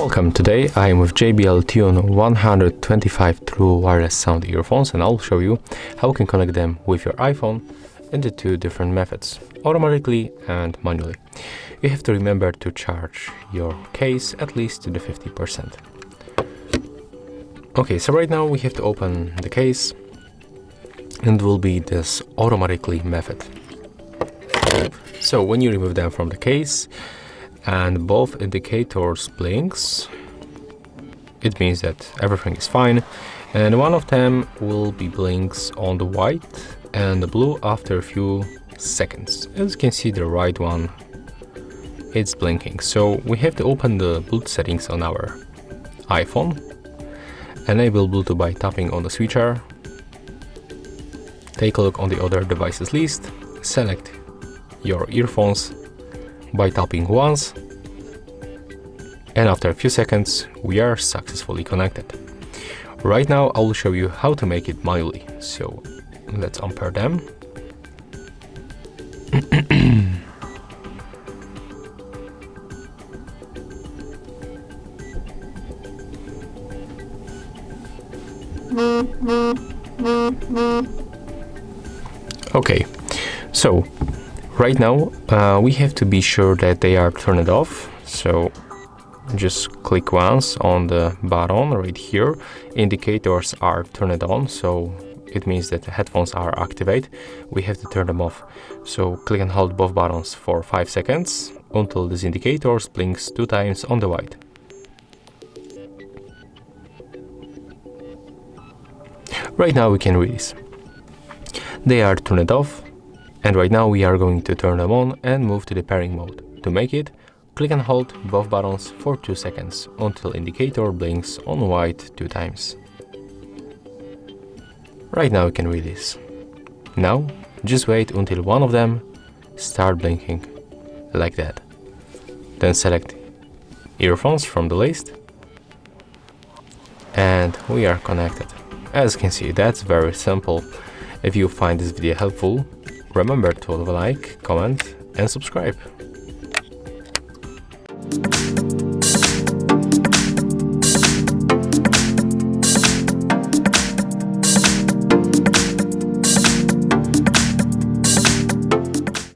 Welcome. Today I am with JBL Tune 125 true wireless sound earphones, and I'll show you how you can connect them with your iPhone in the two different methods, automatically and manually. You have to remember to charge your case at least to the 50%. Okay, so right now we have to open the case, and it will be this automatically method. So when you remove them from the case and both indicators blinks, it means that everything is fine, and one of them will be blinks on the white and the blue after a few seconds. As you can see, the right one, it's blinking. So we have to open the Bluetooth settings on our iPhone, enable Bluetooth by tapping on the switcher, take a look on the other devices list, select your earphones by tapping once, and after a few seconds we are successfully connected. Right now I will show you how to make it manually, so let's unpair them. Okay, so right now we have to be sure that they are turned off, so just click once on the button right here. Indicators are turned on, so it means that the headphones are activated. We have to turn them off, so click and hold both buttons for 5 seconds until this indicator blinks 2 times on the white. Right now we can read this. They are turned off, and right now we are going to turn them on and move to the pairing mode. To make it, click and hold both buttons for 2 seconds until indicator blinks on white 2 times. Right now you can read this. Now just wait until one of them start blinking like that. Then select earphones from the list, and we are connected. As you can see, that's very simple. If you find this video helpful, remember to leave a like, comment and subscribe.